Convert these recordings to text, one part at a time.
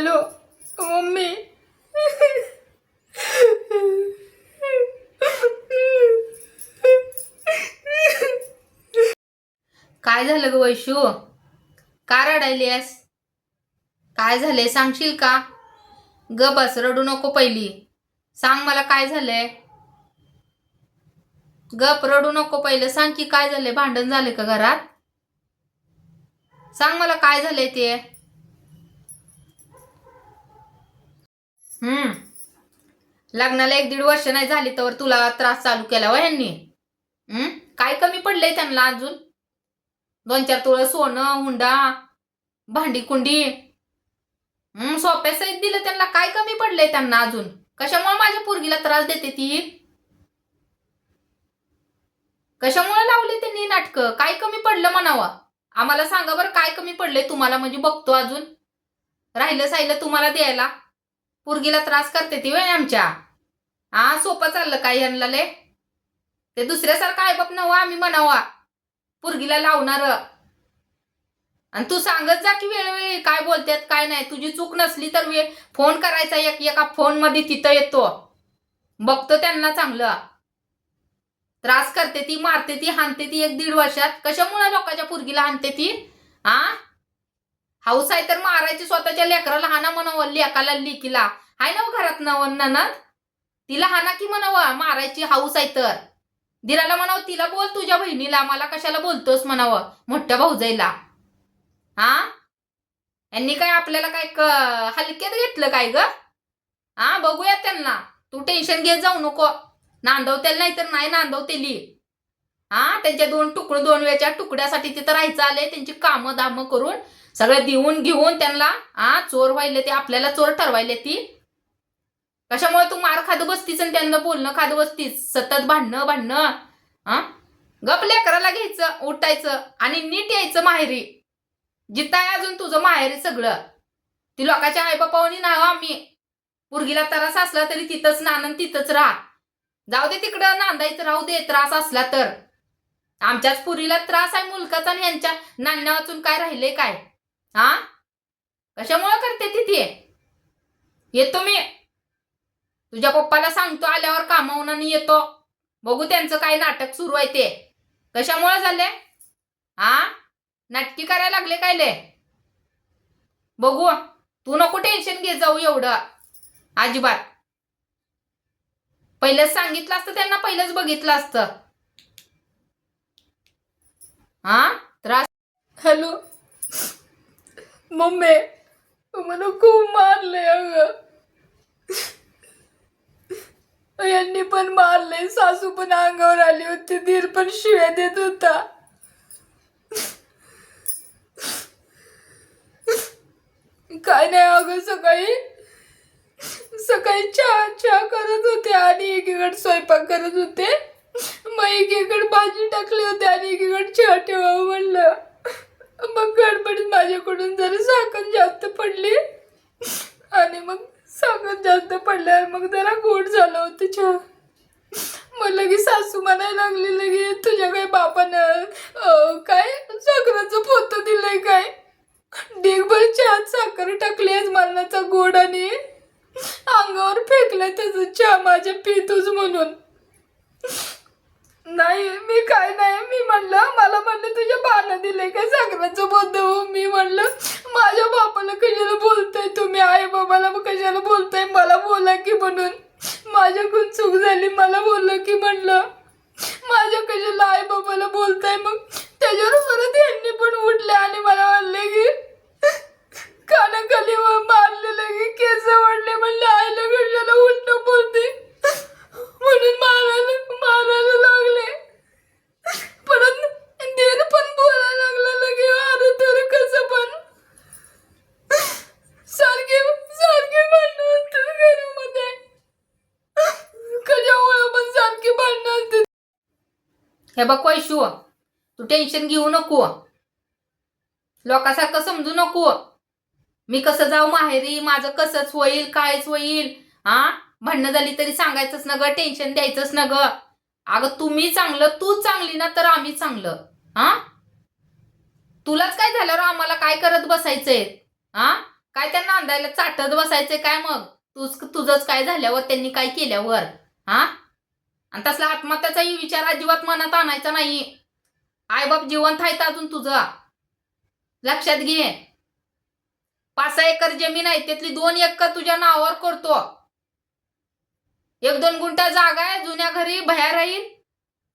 Hello mummy. काय झालं ग वैशू? का रडायलीस? काय झालंय सांगशील का? ग बस, रडू नको. पहिली सांग मला काय झालंय. गप, रडू नको. पहिलं सांग की काय झालंय. भांडण झाले का घरात? सांग मला काय झालंय ते. लग्नाला 1-1.5 वर्ष नाही झाली तर तुला त्रास चालू केला हो ह्यांनी. काय कमी पडलंय त्यांना अजून? 2-4 तोळं सोनं, हुंडा, भांडी कुंडी सोप्या सहित दिलं त्यांना. काय कमी पडलंय त्यांना अजून? कशामुळे माझ्या पोरगीला त्रास देते ती? कशामुळे लावली त्यांनी नाटकं? काय कमी पडलं म्हणावं? आम्हाला सांगा बरं, काय कमी पडलंय तुम्हाला? म्हणजे बघतो अजून. राहिलं साहिलं तुम्हाला द्यायला. पोरगीला त्रास करते ती वय आमच्या. सोपं चाललं काय यांना लय? ते दुसऱ्यासारखं आई बाप नव्हा आम्ही म्हणावा पोरगीला लावणार. आणि तू सांगत जा की वेळोवेळी काय बोलतात काय नाही. तुझी चूक नसली तर फोन करायचा, एका फोन मध्ये तिथं येतो. बघतो त्यांना चांगलं. त्रास करते ती, मारते ती, हाणते ती 1-1.5 वर्षात. कशामुळे लोकांच्या पोरगीला हाणते ती? हाऊस आहे तर मारायची. स्वतःच्या लेकराला हाना म्हणावं, लेकाला लिकीला. हाय ना घरात ननद, तिला हाना की म्हणावं. मारायची हाऊस आहे तर दिराला म्हणावं, तिला बोल तुझ्या बहिणीला, मला कशाला बोलतोस म्हणावं, मोठ्या भाऊजाईला. यांनी काय आपल्याला काय हलक्यात घेतलं काय ग? बघूया त्यांना. तू टेन्शन घेत जाऊ नको. नांदवतेल नाही तर नाही नांदवतेली. त्यांच्या 2 वेळच्या तुकड्यासाठी तिथं राहायचं आलंय. त्यांची कामं दामं करून सगळं देऊन घेऊन त्यांना चोर व्हायले ते, आपल्याला चोर ठरवायले ती. कशामुळे तू मार खात बसतीस आणि त्यांना बोलणं खात बसतीस? सतत भांडणं. गप, लेकराला घ्यायचं, उठायचं आणि नीट यायचं माहेरी. जिथं आहे अजून तुझं माहेरी सगळं. ती लोकांच्या आईबापावनी नाही आम्ही. पोरगीला त्रास असला तरी तिथंच नांद, तिथंच राहा. जाऊ दे तिकडं नांदायचं, राहू दे त्रास असला तर. आमच्याच पुरीला त्रास आहे मुलकाचा आणि यांच्या नान्या वाचून काय राहिलंय काय? कशामुळे करते तिथे? येतो मी, तुझ्या पप्पाला सांगतो आल्यावर कामावून आणि येतो. बघू त्यांचं काय नाटक सुरू आहे ते. कशामुळे झाले? नाटकी करायला लागले काय ले? बघू. तू नको टेन्शन घे जाऊ एवढं अजिबात. पहिलंच सांगितलं असतं त्यांना, पहिलंच बघितलं असतं. त्रास. हॅलो मम्मी, मला खूप मारलंय अगं. यांनी पण मारले, सासू पण अंगावर आली होती, धीर पण शिव्या देत होता. काय नाही अगं, सकाळी चहा करत होते आणि एकीकडे स्वयंपाक करत होते. मग एकीकडे भाजी टाकली होती आणि एकीकडे चहा ठेवावं म्हणलं. मग गडबडीत माझ्याकडून जरा साखर जास्त पडली आणि मग साखर जास्त पडल्यावर मग जरा गोड झालं होतं चहा. मग लगे सासू म्हणायला लागली, लगे तुझ्या काय बापानं काय साखरेचं पोतं दिलंय काय? ढीगभर चहात साखर टाकली आज मरणाचा गोड आणि अंगावर फेकलं त्याचं चहा माझ्या पितोच म्हणून. नाही मी काय नाही, मी म्हणलं, मला म्हणलं तुझ्या बानं दिलंय काय साखरेचं पोतं? मी म्हणलं माझ्या बापाला कशाला बोलताय तुम्ही, आई बाबाला कशाला बोलताय? मला बोला की म्हणून. माझ्याकडून चूक झाली, मला बोललं की म्हणलं. माझ्या कशाला आई बाबाला बोलताय? मग त्याच्यावर परत यांनी पण उठले आणि मला म्हणले की कानाखाली मारले, लगे केस वाढले. म्हणलं आईला कशाला उलट बोलते म्हणून मारायला लागले. परत देर पण बोलायला लागला, लगे अरे तर कसं पण सारखे भांडणं असतात घरामध्ये. कशामुळे पण सारखे भांडणं असतात. हे बघ वैशू, तू टेन्शन घेऊ नको. लोकांसारखं समजू नको. मी कसं जाऊ माहेरी, माझं कसंच होईल, कायच होईल. भांडणं झाली तरी सांगायचंच ना ग, टेन्शन द्यायचंच ना ग. अगं तुम्ही चांगलं, तू चांगली ना तर आम्ही चांगलं. तुलाच काय झाल्यावर आम्हाला काय करत बसायचंय? काय त्या नांदायला चाटत बसायचंय काय मग तुझंच काय झाल्यावर त्यांनी काय केल्यावर हा आणि तसला आत्महत्याचाही विचार अजिबात मनात आणायचा नाही. आईबाप जिवंत आहेत अजून तुझं लक्षात घे. 5 एकर जमीन आहे त्यातली 2 एकर तुझ्या नावावर करतो. 1-2 गुंठा जागा आहे जुन्या घरी भया राहील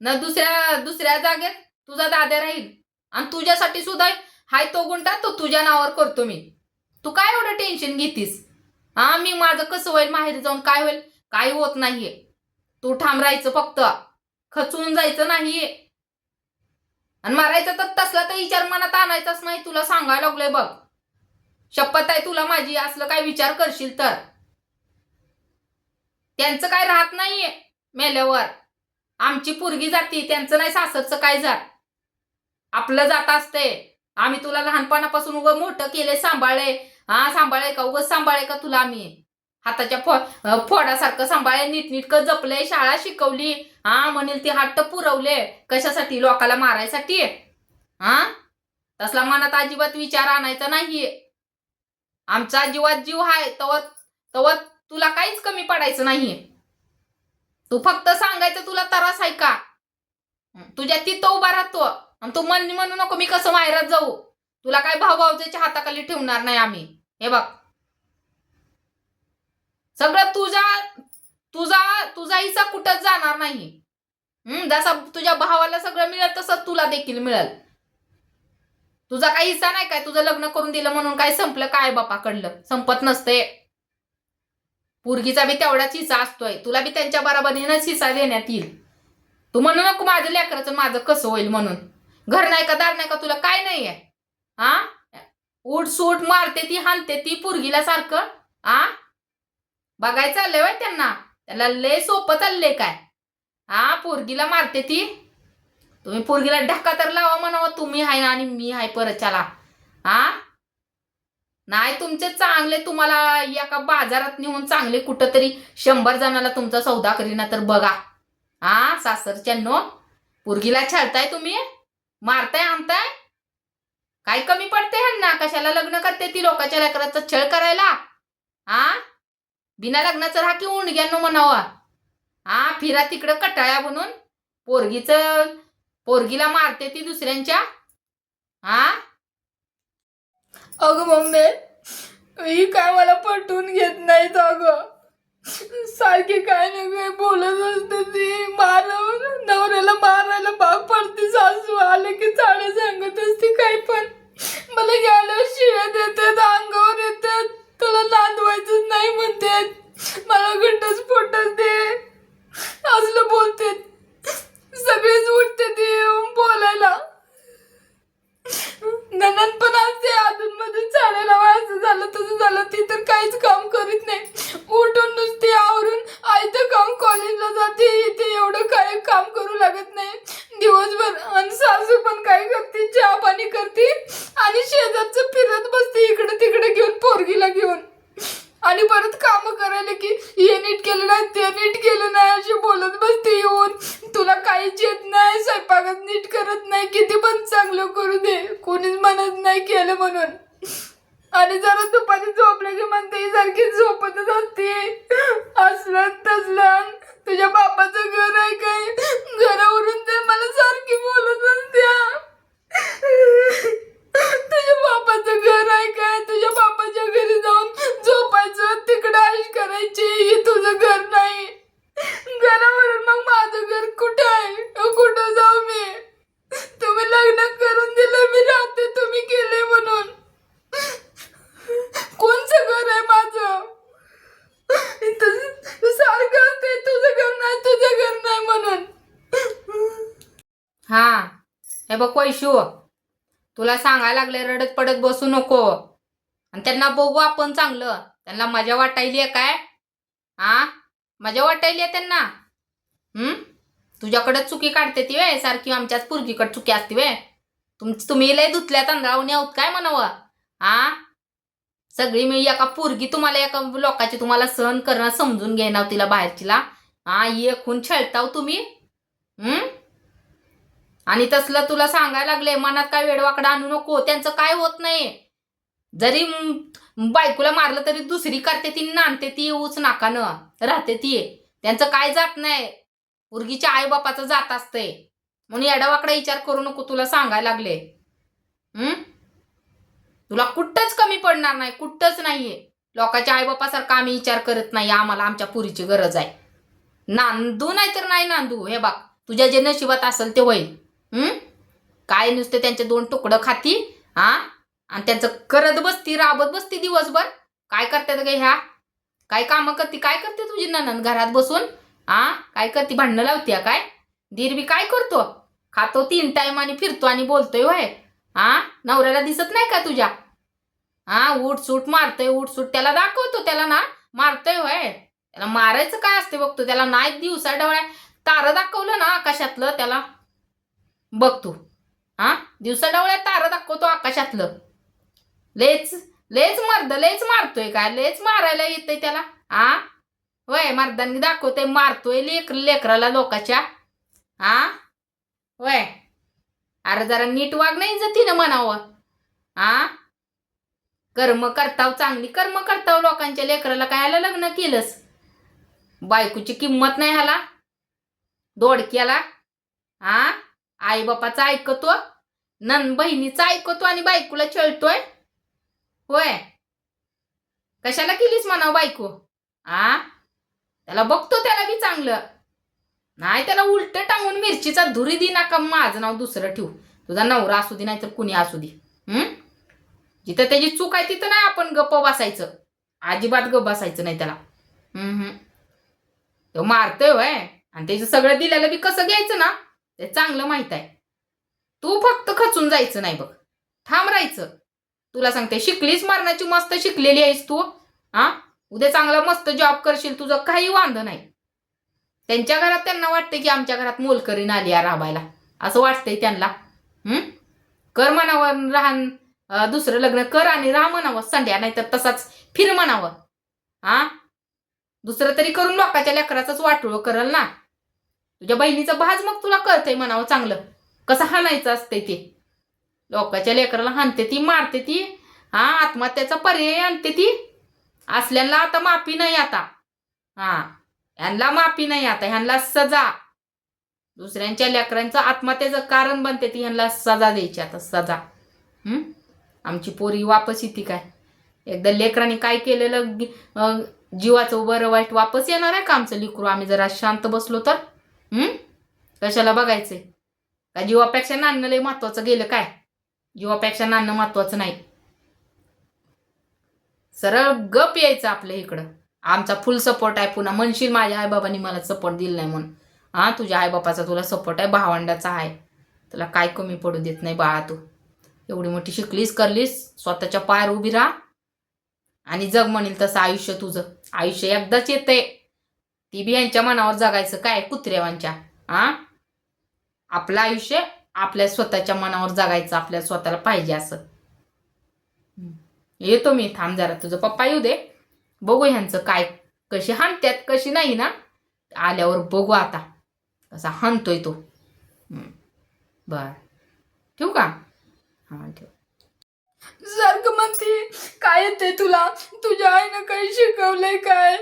न दुसऱ्या जागेत तुझा दाद्या राहील आणि तुझ्यासाठी सुद्धा हाय तो गुंठा तो तुझ्या नावावर करतो मी. तू काय एवढं टेन्शन घेतीस हा? मी माझं कसं होईल माहेरी जाऊन काय होईल काही होत नाहीये. तू ठाम राहायचं फक्त खचून जायचं नाहीये आणि मारायचं तर तसला तर विचार मनात आणायचाच नाही. तुला सांगायला लागलोय बघ शपथ आहे तुला माझी. असलं काय विचार करशील तर त्यांचं काय राहत नाहीये मेल्यावर. आमची पोरगी जाती त्यांचं नाही सासरचं काय जात आपलं जात असते. आम्ही तुला लहानपणापासून उगं मोठं केले सांभाळले हा सांभाळे का उगं सांभाळे का तुला आम्ही हाताच्या फोडासारखं सांभाळे नीटनीटकं जपले शाळा शिकवली हा म्हणेल ती हट्ट पुरवले कशासाठी लोकाला मारायसाठी हा? तसला मनात अजिबात विचार आणायचा नाहीये. आमचा जीवात जीव हाय तवर तुला काहीच कमी पडायचं नाहीये. तू फक्त सांगायचं तुला त्रास आहे का तुझ्या तिथं उभा राहतो आणि तू म्हणू नको मी कसं माहेरात जाऊ. तुला काय भाऊभाऊच्या हाताखाली ठेवणार नाही आम्ही. हे बघ सगळं तुझा हिस्सा कुठंच जाणार नाही. जसा तुझ्या भावाला सगळं मिळेल तसं तुला देखील मिळेल. तुझा काही हिस्सा नाही काय. तुझं लग्न करून दिलं म्हणून काय संपलं काय बापाकडलं संपत नसते. पोरगीचा बी तेवढाच हिस्सा असतोय. तुला बी त्यांच्या बरोबरीनंच हिस्सा देण्यात येईल. तू म्हणू नको माझं लेकराचं माझं कसं होईल म्हणून. घर नाही का दार नाही का तुला काय नाहीये हा? उठ सूट मारते ती हाणते ती पोरगीला सारखं हा? बघायचं चाललंय वय त्याला लय सोपं चाललंय काय हा? पोरगीला मारते ती. तुम्ही पोरगीला ढक्का तर लावा म्हणावं तुम्ही हाय आणि मी हाय परच्याला हा? नाही तुमचे चांगले तुम्हाला एका बाजारात नेऊन चांगले कुठं तरी 100 जणाला तुमचा सौदा करीना तर बघा हा? सासरच्यानो पोरगीला छळताय तुम्ही मारताय आणताय काय कमी पडते ह्यांना. कशाला लग्न करते ती लोकांच्या लेकराचा छळ करायला हा? बिना लग्नाचं राहा की उंडग्यानो म्हणावं हा? फिरा तिकडं कटाळ्या बनून पोरगीला मारते ती दुसऱ्यांच्या हा? अगं मम्मी ही काय मला पटवून घेत नाहीत. अगं सारखी काय ना काय बोलत असते ती. नवऱ्याला मारायला भाग पडते. सासू आले की चाळे सांगत असते काय पण. मला गेल्यावर शिव्या देतात अंगावर येतात. तुला नांदवायचंच नाही म्हणतात. मला घटस्फोटच दे असलं बोलते. सगळेच उठते ती बोलायला. ननंद पण असते अजून मध्ये चालायला असं झालं तसं झालं. ती तर काहीच काम करीत नाही. उठून नुसती आवरून आयतं काम कॉलेजला जाते इथे एवढं काय काम करू लागत नाही दिवसभर. आणि सासू पण काय करते चहा पाणी करते आणि शेजारचं फिरत बसते इकडे तिकडे घेऊन पोरगीला घेऊन. आणि परत काम करायला की हे नीट केलं नाही ते नीट केलं नाही अशी बोलत बसते येऊन. तुला काहीच येत नाही स्वयंपाकात नीट करत नाही किती पण चांगलं करू दे कोणीच म्हणत नाही केलं म्हणून. आणि जरा दुपारी झोपले की म्हणते ही सारखी झोपतच असते. असलं तसलं तुझ्या बापाचं घर आहे काय घरावरून ते मला सारखी बोलत असत्या. तुझ्या बापाचं घर आहे काय तुझ्या बापाच्या घरी जाऊन झोपायचं तिकडं ऐश करायची. हे तुझं घर नाही. घरावरून मग माझं घर कुठं आहे कुठं जाऊ मी. तुम्ही लग्न करून दिलं मी राहते तुम्ही केले म्हणून. कोणचं घर आहे माझं. सारखं असते तुझं घर नाही म्हणून. हा हे बघ वैशू तुला सांगायला लागले रडत पडत बसू नको. आणि त्यांना बघू आपण चांगलं. त्यांना मजा वाटायली आहे काय हा? मजा वाटायली आहे त्यांना. तुझ्याकडे चुकी काढते ती वे सारखी आमच्याच पोरगीकडे चुकी असते वे. तुम्ही लय धुतल्या तांदळावून आहोत काय म्हणावं हा? सगळी मी एका पोरगी तुम्हाला एका लोकांची तुम्हाला सहन करणं समजून घेणार तिला बाहेरचीला हा? एकूण छळताव तुम्ही आणि तसलं तुला सांगायला लागले मनात काय वेडवाकडं आणू नको. त्यांचं काय होत नाही. जरी बायकोला मारलं तरी दुसरी करते ती, नांदते ती, उच नाकानं राहते ती. त्यांचं काय जात नाही, पोरगीच्या आई बापाचं जात असतंय. म्हणून एडावाकडे विचार करू नको, तुला सांगायला लागले. तुला कुठंच कमी पडणार नाही, कुठंच नाहीये. लोकांच्या आईबापासारखा आम्ही विचार करत नाही. आम्हाला आमच्या पुरीची गरज आहे. नांदू नाही तर नाही नांदू, हे बघ तुझ्या जे नशिबात असेल ते होईल. काय नुसते त्यांचे 2 तुकडं खाती आणि त्यांचं करत बसती, राबत बसती दिवसभर. काय करतात गे ह्या? काय कामं करते? काय करते तुझी नणंद घरात बसून? काय करते? भांडणं लावते काय? दीर काय करतो? खातो 3 टाइम आणि फिरतो आणि बोलतोय होय. नवऱ्याला दिसत नाही का तुझ्या? उठसूट मारतोय, उठसूट त्याला दाखवतो, त्याला ना मारतोय होय. त्याला मारायचं काय असते बघतो. त्याला नाही दिवसा डोळ्या तारं दाखवलं ना आकाशातलं, त्याला बघ तू. दिवसा डोळ्यात तारं दाखवतो आकाशातलं. लेच लेच लेच मारतोय काय? लेच मारायला येतंय त्याला? होय, मर्दांनी दाखवतोय, मारतोय लेकराला लोकाच्या. होय, अरे जरा नीट वाग नाही जतीनं म्हणावं. कर्म करताव, चांगली कर्म करताव. लोकांच्या लेकराला कायला लग्न केलंस? बायकोची किंमत नाही ह्याला दोडक्याला. आई बापाचं ऐकतो, बहिणीचं ऐकतो आणि बायकोला छळतोय. होय, कशाला केलीस म्हणावं बायको? त्याला बघतो, त्याला बी चांगलं नाही. त्याला उलट टांगून मिरचीचा धुरी दे नका. माझं नाव दुसरं ठेवू. तुझा नवरा असू दे नाही तर कुणी असू दे. जिथं त्याची चूक आहे तिथं नाही आपण गप्प बसायचं. अजिबात गप्प बसायचं नाही त्याला. तो मारतोय होय, आणि त्याचं सगळं दिलेलं बी कसं घ्यायचं ना ते चांगलं माहित आहे. तू फक्त खचून जायचं नाही बघ, ठाम राहायचं. तुला सांगते, शिकलीस मरणाची, मस्त शिकलेली आहेस तू. उद्या चांगला मस्त जॉब करशील, तुझं काही वांधं नाही. त्यांच्या घरात त्यांना वाटतंय की आमच्या घरात मोलकरीण आली आहे राबायला, असं वाटतंय त्यांना. कर म्हणावं, राहण दुसरं लग्न कर आणि राहा म्हणावं संध्या, नाही तर तसाच फिर म्हणावं. दुसरं तरी करून लोकांच्या लेकराचंच वाटोळ करल ना. तुझ्या बहिणीचं भाज मग तुला कळतंय म्हणावं चांगलं कसं हाणायचं असतंय ते. लोकांच्या लेकराला हाणते ती, मारते ती. आत्महत्याचा पर्याय आणते ती. असल्यांना आता माफी नाही. आता ह्यांना माफी नाही. आता ह्यांना सजा. दुसऱ्यांच्या लेकरांचं आत्महत्येचं कारण बनते ती, ह्यांना सजा द्यायची आता, सजा. आमची पोरी वापस येते काय? एकदा लेकरांनी काय केलेलं जीवाचं बरं वाईट वापस येणार आहे का आमचं लेकरू? आम्ही जरा शांत बसलो तर कशाला बघायचंय? का जीवापेक्षा नाणं लय महत्वाचं गेलं काय? जीवापेक्षा नाणं महत्वाचं नाही. सरळ गप यायचं आपल्या इकडं. आमचा फुल सपोर्ट आहे. पुन्हा म्हणशील माझ्या आईबाबांनी मला सपोर्ट दिला नाही म्हणून. तुझ्या आईबापाचा तुला सपोर्ट आहे, भावंडाचा आहे. तुला काय कमी पडू देत नाही बाळा. तू एवढी मोठी शिकलीस, करलीस, स्वतःच्या पायावर उभी राहा आणि जग म्हणेल तसं आयुष्य तुझं. आयुष्य एकदाच येतंय, ती बी यांच्या मनावर जगायचं काय कुत्र्यावांच्या. आपलं आयुष्य आपल्या स्वतःच्या मनावर जगायचं, आपल्याला स्वतःला पाहिजे असं. येतो मी, थांब जरा, तुझं पप्पा येऊ दे, बघू ह्यांचं काय, कशी हाणत्यात कशी नाही ना. आल्यावर बघू आता कसा हाणतोय तो. बर, ठेवू का? ठेव. सारखं म्हणते काय येते तुला? तुझ्या आईनं काही शिकवलंय काय?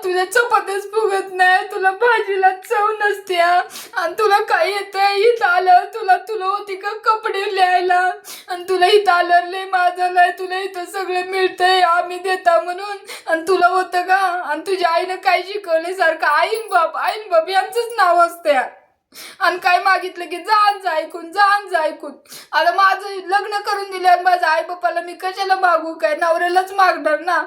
तुझ्या चपात्याच फुगत नाही, तुला भाजीला चव नसते, आणि तुला काय येतंय? इथं आलं तुला होती का कपडे लिहायला? आणि तुला इथं आलं लय माझं लय, तुला इथं सगळं मिळतंय आम्ही देता म्हणून, आणि तुला होतं का? आणि तुझ्या आईनं काय शिकवलंय? सारखं आईन बाप यांचंच नाव असते. आणि काय मागितलं की जा ऐकून. आता माझं लग्न करून दिलं, माझ्या आई बापाला मी कशाला मागू? काय नवऱ्यालाच मागणार ना.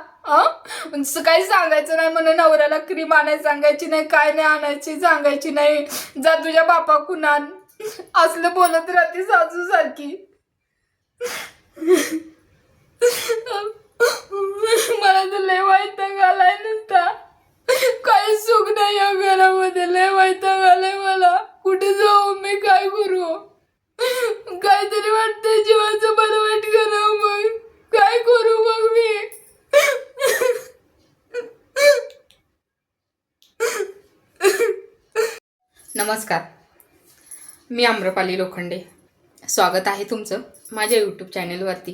काही सांगायचं नाही म्हणून नवऱ्याला क्रीम आणायची सांगायची नाही, काय नाही आणायची सांगायची नाही. जा तुझ्या बापा कुणान असलं बोलत राहते सासू सारखी. मला तर लय वैताग आलाय नुसता. काही सुख नाही या घरामध्ये, लय वैताग आलाय मला. कुठे जाऊ मी? काय करू? काहीतरी वाटतंय जीवाचं बरं वाईट करावं, मग काय करू मग मी? नमस्कार, मी आम्रपाली लोखंडे. स्वागत आहे तुमचं माझ्या यूट्यूब चॅनेलवरती.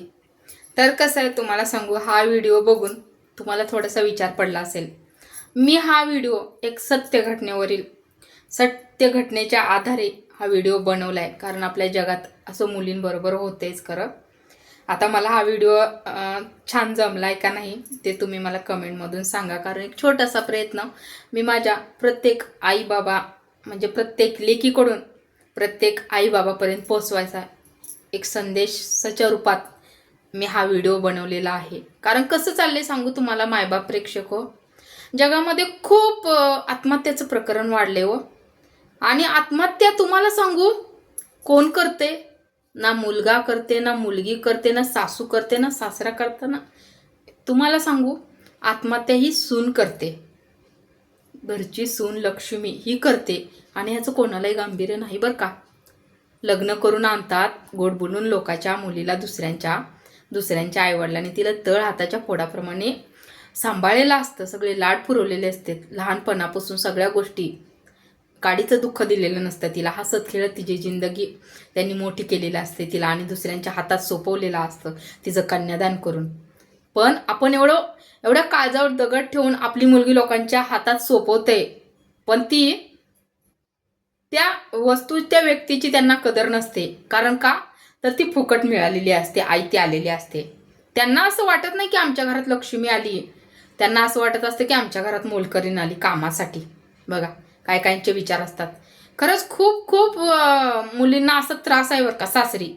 तर कसं आहे तुम्हाला सांगू, हा व्हिडिओ बघून तुम्हाला थोडासा विचार पडला असेल. मी हा व्हिडिओ एक सत्य घटनेच्या आधारे हा व्हिडिओ बनवला आहे. कारण आपल्या जगात असं मुलींबरोबर होतेच खरं. आता मला हा व्हिडिओ छान जमला आहे का नाही ते तुम्ही मला कमेंटमधून सांगा. कारण एक छोटासा प्रयत्न मी माझ्या प्रत्येक आईबाबा म्हणजे प्रत्येक लेकीकडून प्रत्येक आईबाबापर्यंत पोचवायचा एक संदेशाच्या रूपात मी हा व्हिडिओ बनवलेला आहे. कारण कसं चाललंय सांगू तुम्हाला मायबाप प्रेक्षक हो, जगामध्ये खूप आत्महत्याचं प्रकरण वाढले हो. आणि आत्महत्या तुम्हाला सांगू कोण करते? ना मुलगा करते, ना मुलगी करते, ना सासू करते, ना सासरा करते. ना तुम्हाला सांगू आत्महत्या ही सून करते, घरची सून लक्ष्मी ही करते. आणि ह्याचं कोणालाही गांभीर्य नाही बरं का. लग्न करून आणतात गोड बोलून लोकाच्या मुलीला, दुसऱ्यांच्या आईवडिलांनी तिला तळ हाताच्या फोडाप्रमाणे सांभाळलेलं असतं. सगळे लाड पुरवलेले असते लहानपणापासून, सगळ्या गोष्टी. काडीचं दुःख दिलेलं नसतं तिला. हसत खेळत तिची जिंदगी त्यांनी मोठी केलेली असते तिला आणि दुसऱ्यांच्या हातात सोपवलेलं असतं तिचं कन्यादान करून. पण आपण एवढ्या काळजावर दगड ठेवून आपली मुलगी लोकांच्या हातात सोपवते, पण त्या वस्तू त्या व्यक्तीची त्यांना कदर नसते. कारण का तर ती फुकट मिळालेली असते, आयती आलेली असते. त्यांना असं वाटत नाही की आमच्या घरात लक्ष्मी आली, त्यांना असं वाटत असतं की आमच्या घरात मोलकरीण आली कामासाठी. बघा काय कायचे विचार असतात. खरंच खूप खूप मुलींना असं त्रास आहे बरं का सासरी.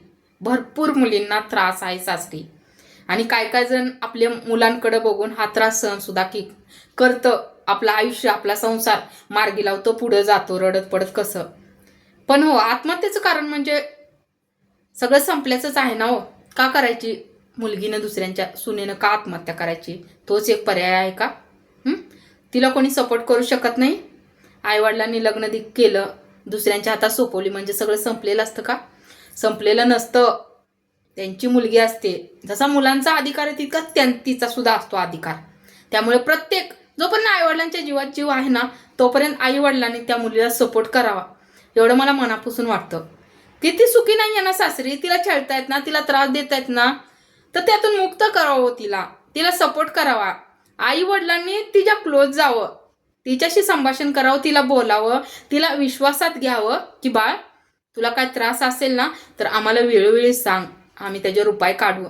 भरपूर मुलींना त्रास आहे सासरी. आणि काय जण आपल्या मुलांकडे बघून हा त्रास सहन सुद्धा की करतं. आपलं आयुष्य आपला संसार मार्गी लावतो, पुढे जातो रडत पडत कसं. पण हो आत्महत्येचं कारण म्हणजे सगळं संपल्याचंच आहे ना हो. का करायची मुलगीनं दुसऱ्यांच्या सुनेनं का आत्महत्या करायची? तोच एक पर्याय आहे का? तिला कोणी सपोर्ट करू शकत नाही? आईवडिलांनी लग्न केलं, दुसऱ्यांच्या हातात सोपवली म्हणजे सगळं संपलेलं असतं का? संपलेलं नसतं. त्यांची मुलगी असते, जसा मुलांचा अधिकार आहे तितका तिचा सुद्धा असतो अधिकार. त्यामुळे प्रत्येक जोपर्यंत आईवडिलांच्या जीवात जीव आहे ना तोपर्यंत आईवडिलांनी त्या मुलीला सपोर्ट करावा, एवढं मला मनापासून वाटतं. ती सुखी नाही आहे ना सासरी, तिला छळतायत ना, तिला त्रास देत आहेत ना, तर त्यातून मुक्त करावं, तिला सपोर्ट करावा. आई वडिलांनी तिच्या क्लोज जावं, तिच्याशी संभाषण करावं, तिला बोलावं, तिला विश्वासात घ्यावं की बाळ तुला काय त्रास असेल ना तर आम्हाला वेळोवेळी सांग, आम्ही त्याच्यावर उपाय काढू.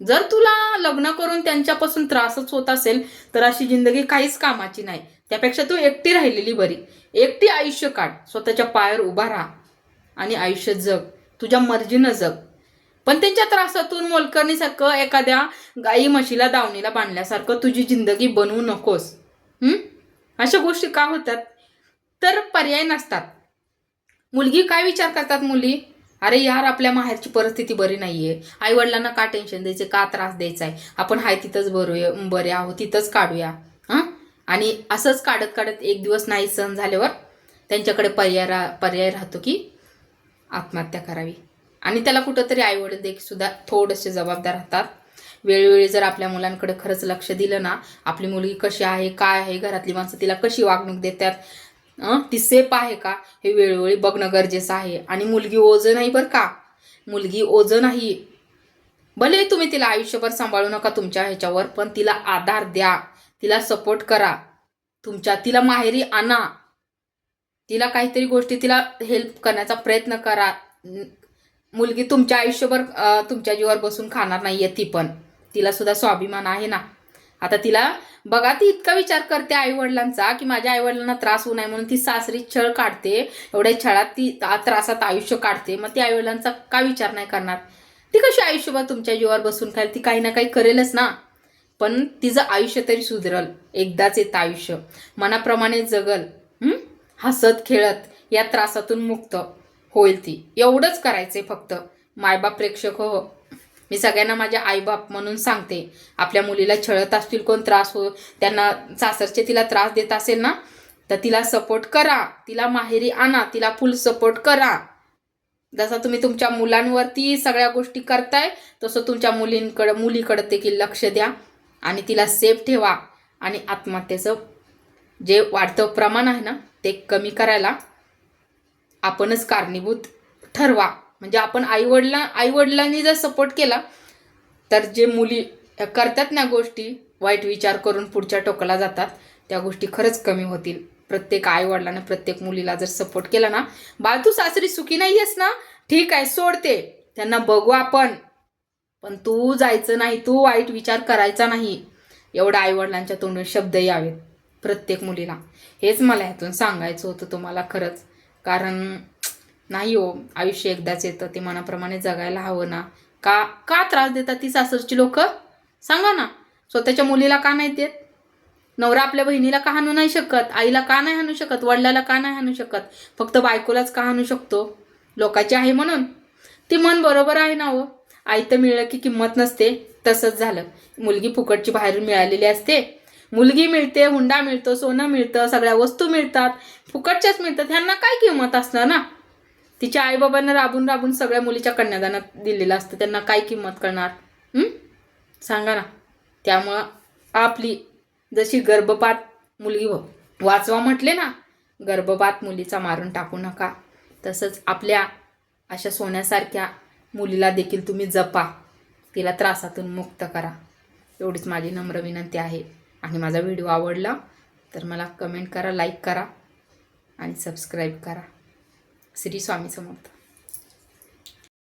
जर तुला लग्न करून त्यांच्यापासून त्रासच होत असेल तर अशी जिंदगी काहीच कामाची नाही. त्यापेक्षा तू एकटी राहिलेली बरी. एकटी आयुष्य काढ, स्वतःच्या पायावर उभा राहा आणि आयुष्य जग, तुझ्या मर्जीनं जग. पण त्यांच्या त्रासातून मोलकरणीसारखं एखाद्या गाई म्हशीला दावणीला बांधल्यासारखं तुझी जिंदगी बनवू नकोस. अशा गोष्टी का होतात? तर पर्याय नसतात. मुलगी काय विचार करतात मुली, अरे यार आपल्या माहेरची परिस्थिती बरी नाहीये, आई वडिलांना का टेन्शन द्यायचे, का त्रास द्यायचा आहे, आपण हाय तिथंच बरे आहोत, तिथंच काढूया. आणि असंच काढत एक दिवस नाही सहन झाल्यावर त्यांच्याकडे पर्याय राहतो की आत्महत्या करावी. आणि त्याला कुठंतरी आई वडील देखील सुद्धा थोडेसे जबाबदार राहतात. वेळोवेळी जर आपल्या मुलांकडे खरंच लक्ष दिलं ना, आपली मुलगी कशी आहे, काय आहे, घरातली माणसं तिला कशी वागणूक देतात, ती सेफ आहे का, हे वेळोवेळी बघणं गरजेचं आहे. आणि मुलगी ओझं नाही बरं का, मुलगी ओझं नाही. भले तुम्ही तिला आयुष्यभर सांभाळू नका तुमच्या ह्याच्यावर, पण तिला आधार द्या, तिला सपोर्ट करा, तिला माहेरी आणा, तिला काहीतरी गोष्टी तिला हेल्प करण्याचा प्रयत्न करा. मुलगी तुमच्या आयुष्यभर तुमच्या जीवावर बसून खाणार नाहीये ती, पण तिला सुद्धा स्वाभिमान आहे ना. आता तिला बघा, ती इतका विचार करते आई वडिलांचा की माझ्या आई वडिलांना त्रास होऊ नये म्हणून ती सासरी छळ काढते, एवढ्या छळात ती त्रासात आयुष्य काढते. मग ती आई वडिलांचा का विचार नाही करणार? ती कशी आयुष्यभर तुमच्या जीवावर बसून खाईल? ती काही ना काही करेलच ना. पण तिचं आयुष्य तरी सुधरल, एकदाच येतं आयुष्य, मनाप्रमाणे जगल, हसत खेळत या त्रासातून मुक्त होईल ती. एवढंच करायचंय फक्त. मायबाप प्रेक्षक हो, मी सगळ्यांना माझ्या आईबाप म्हणून सांगते, आपल्या मुलीला छळत असतील कोण, त्रास हो त्यांना सासरचे तिला त्रास देत असेल ना तर तिला सपोर्ट करा, तिला माहेरी आणा, तिला फुल सपोर्ट करा. जसं तुम्ही तुमच्या मुलांवरती सगळ्या गोष्टी करताय तसं तुमच्या मुलीकडे देखील लक्ष द्या आणि तिला सेफ ठेवा. आणि आत्महत्येचं जे वाढतं प्रमाण आहे ना ते कमी करायला आपणच कारणीभूत ठरवा. म्हणजे आपण आईवडिलांनी जर सपोर्ट केला तर जे मुली करतात ना गोष्टी वाईट विचार करून पुढच्या टोकाला जातात, त्या गोष्टी खरंच कमी होतील. प्रत्येक आईवडिलांना प्रत्येक मुलीला जर सपोर्ट केला ना, बाळ तू सासरी सुखी नाही आहेस ना, ठीक आहे सोडते, त्यांना बघू आपण, पण तू जायचं नाही, तू वाईट विचार करायचा नाही. एवढा आईवडिलांच्या तोंडून शब्द यावेत प्रत्येक मुलीला. हेच मला ह्यातून सांगायचं होतं तुम्हाला खरंच. कारण नाही हो, आयुष्य एकदाच येतं, ते मनाप्रमाणे जगायला हवं ना. का का त्रास देतात ती सासरची लोक सांगा ना. स्वतःच्या मुलीला का नाही देत? नवरा आपल्या बहिणीला का हाणू नाही शकत? आईला का नाही हाणू शकत? वडिलाला का नाही हाणू शकत? फक्त बायकोलाच का हाणू शकतो? लोकाची आहे म्हणून. ती मन बरोबर आहे ना हो. आयतं मिळलं की किंमत नसते, तसंच झालं. मुलगी फुकटची बाहेरून मिळालेली असते. मुलगी मिळते, हुंडा मिळतो, सोनं मिळतं, सगळ्या वस्तू मिळतात, फुकटच्याच मिळतात, ह्यांना काय किंमत असणार ना. तिच्या आईबाबांना राबून राबून सगळ्या मुलीच्या कन्यादानात दिलेलं असतं, त्यांना काय किंमत करणार? सांगा ना. त्यामुळं आपली जशी गर्भपात मुलगी वाचवा म्हटले ना, गर्भपात मुलीचा मारून टाकू नका, तसंच आपल्या अशा सोन्यासारख्या मुलीला देखील तुम्ही जपा, तिला त्रासातून मुक्त करा. एवढीच माझी नम्र विनंती आहे. आणि माझा व्हिडिओ आवडला तर मला कमेंट करा, लाईक करा आणि सबस्क्राईब करा. श्री स्वामी समर्थ.